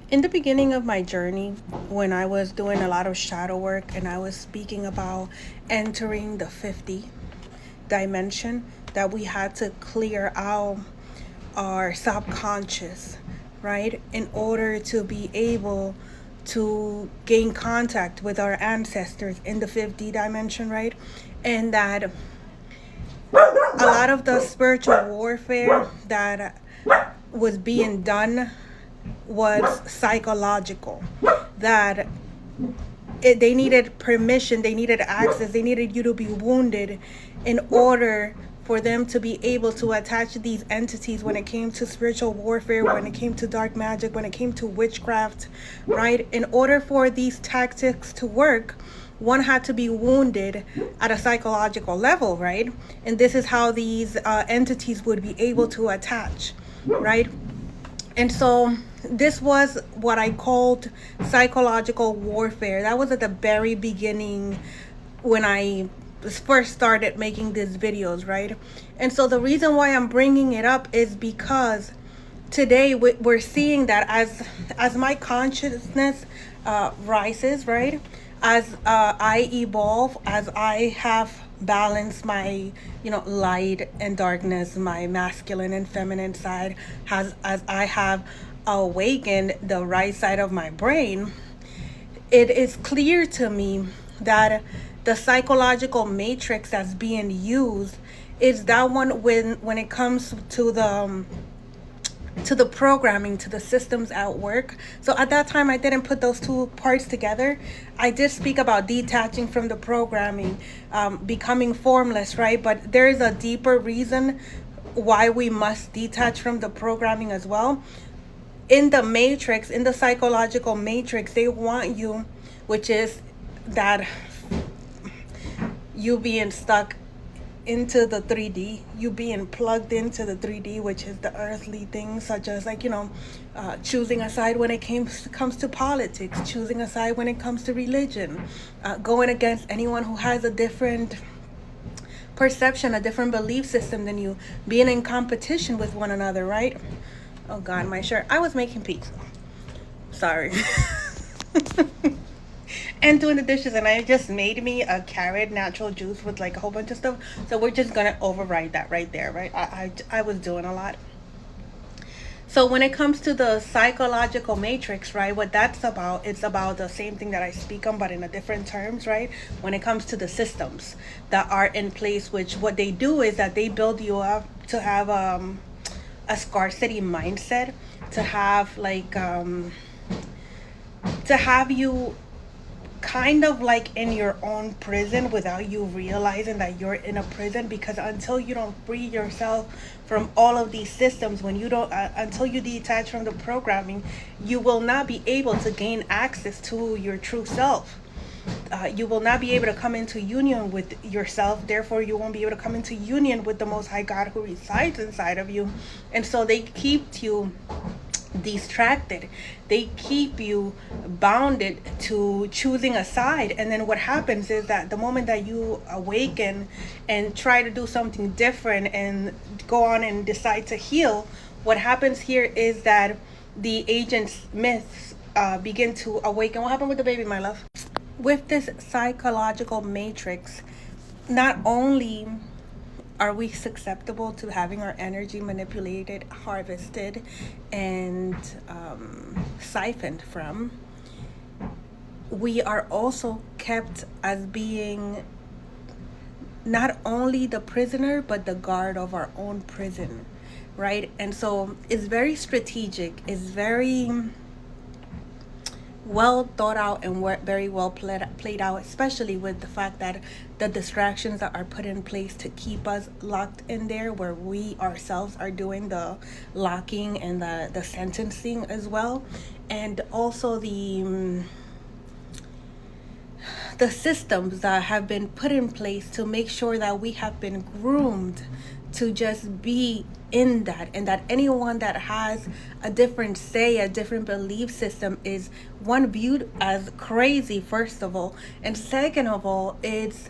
In the beginning of my journey, when I was doing a lot of shadow work and I was speaking about entering the 50 dimension, that we had to clear out our subconscious, right? In order to be able to gain contact with our ancestors in the 50 dimension, right? And that a lot of the spiritual warfare that was being done was psychological, that they needed permission, they needed access, they needed you to be wounded in order for them to be able to attach these entities when it came to spiritual warfare, when it came to dark magic, when it came to witchcraft, right? In order for these tactics to work, one had to be wounded at a psychological level, right? And this is how these entities would be able to attach, right? And so this was what I called psychological warfare. That was at the very beginning when I first started making these videos, right? And so the reason why I'm bringing it up is because today we're seeing that as my consciousness rises, right? As I evolve, as I have balanced my light and darkness, my masculine and feminine side, as I have awakened the right side of my brain, it is clear to me that the psychological matrix that's being used is that one when it comes to the programming, to the systems at work. So at that time, I didn't put those two parts together. I did speak about detaching from the programming, becoming formless, right? But there is a deeper reason why we must detach from the programming as well. In the matrix, in the psychological matrix, they want you, which is that you being stuck into the 3D, you being plugged into the 3D, which is the earthly things, such as choosing a side when it comes to politics, choosing a side when it comes to religion, going against anyone who has a different perception, a different belief system than you, being in competition with one another, right? Oh God, my shirt. I was making pizza. Sorry. And doing the dishes, and I just made me a carrot natural juice with like a whole bunch of stuff. So we're just gonna override that right there, right? I was doing a lot. So when it comes to the psychological matrix, right, what that's about, it's about the same thing that I speak on, but in a different terms, right? When it comes to the systems that are in place, which what they do is that they build you up to have a scarcity mindset, to have to have you kind of like in your own prison without you realizing that you're in a prison, because until you don't free yourself from all of these systems, when you don't until you detach from the programming, you will not be able to gain access to your true self. You will not be able to come into union with yourself. Therefore, you won't be able to come into union with the Most High God who resides inside of you. And so they keep you distracted, they keep you bounded to choosing a side. And then what happens is that the moment that you awaken and try to do something different and go on and decide to heal, what happens here is that the agent's myths begin to awaken. What happened with the baby, my love? With this psychological matrix, not only are we susceptible to having our energy manipulated, harvested, and siphoned from, we are also kept as being not only the prisoner, but the guard of our own prison, right? And so it's very strategic, it's very well thought out and very well played out, especially with the fact that the distractions that are put in place to keep us locked in there, where we ourselves are doing the locking and the sentencing as well, and also the systems that have been put in place to make sure that we have been groomed to just be in that, and that anyone that has a different say, a different belief system is one viewed as crazy, first of all, and second of all, it's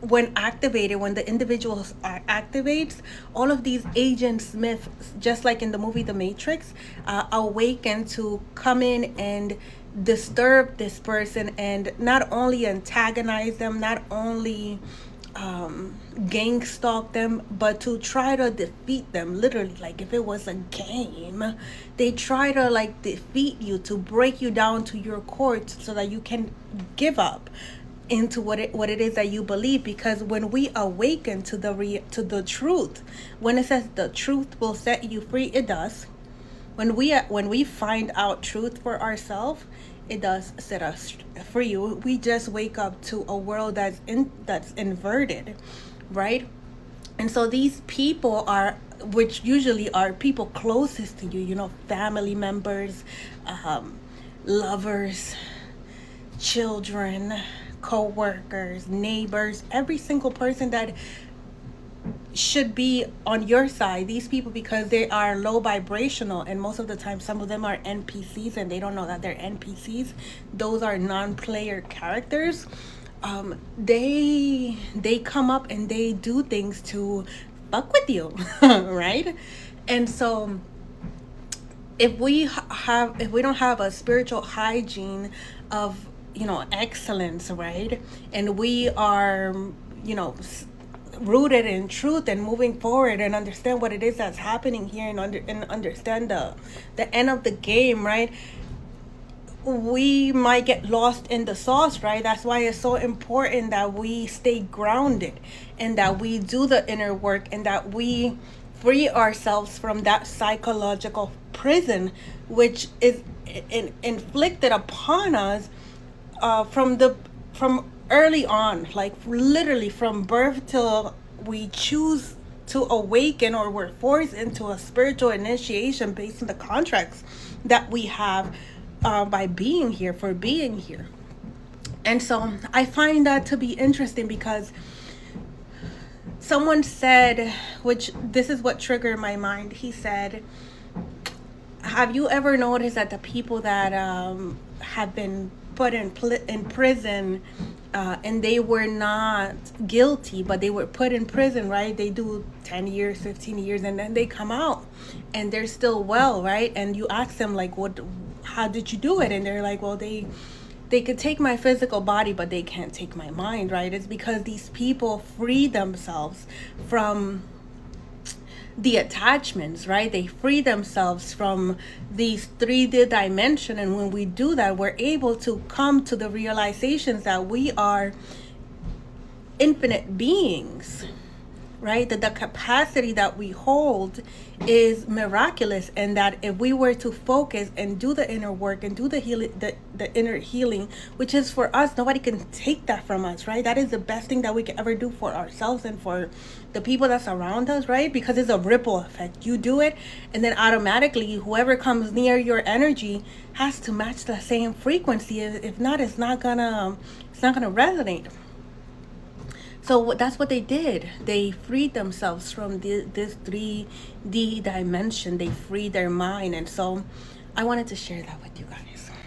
when activated, when the individual activates, all of these Agent Smith, just like in the movie The Matrix, awaken to come in and disturb this person, and not only antagonize them, not only gang stalk them, but to try to defeat them. Literally, like if it was a game, they try to like defeat you, to break you down to your core, so that you can give up into what it is that you believe. Because when we awaken to the truth, when it says the truth will set you free, it does. When we find out truth for ourselves, it does set us free. We just wake up to a world that's inverted, right? And so these people are, which usually are people closest to you, family members, lovers, children, co-workers, neighbors, every single person that should be on your side. These people, because they are low vibrational, and most of the time some of them are NPCs and they don't know that they're NPCs. Those are non-player characters. They come up and they do things to fuck with you, right? And so if we don't have a spiritual hygiene of excellence, right, and we are rooted in truth and moving forward and understand what it is that's happening here, and understand the end of the game, right, we might get lost in the sauce, right? That's why it's so important that we stay grounded, and that we do the inner work, and that we free ourselves from that psychological prison which is inflicted upon us from early on, like literally from birth till we choose to awaken, or we're forced into a spiritual initiation based on the contracts that we have by being here, for being here. And so I find that to be interesting, because someone said, which this is what triggered my mind, he said, have you ever noticed that the people that have been put in prison, and they were not guilty, but they were put in prison, right? They do 10 years, 15 years, and then they come out and they're still well, right? And you ask them, like, how did you do it? And they're like, well, they could take my physical body, but they can't take my mind, right? It's because these people free themselves from the attachments, right? They free themselves from these 3D dimension. And when we do that, we're able to come to the realizations that we are infinite beings, right? That the capacity that we hold is miraculous, and that if we were to focus and do the inner work and do the healing, the inner healing, which is for us, nobody can take that from us, right? That is the best thing that we can ever do for ourselves and for the people that surround us, right? Because it's a ripple effect. You do it, and then automatically whoever comes near your energy has to match the same frequency. If not, it's not gonna resonate. So that's what they did. They freed themselves from this 3D dimension. They freed their mind. And so I wanted to share that with you guys.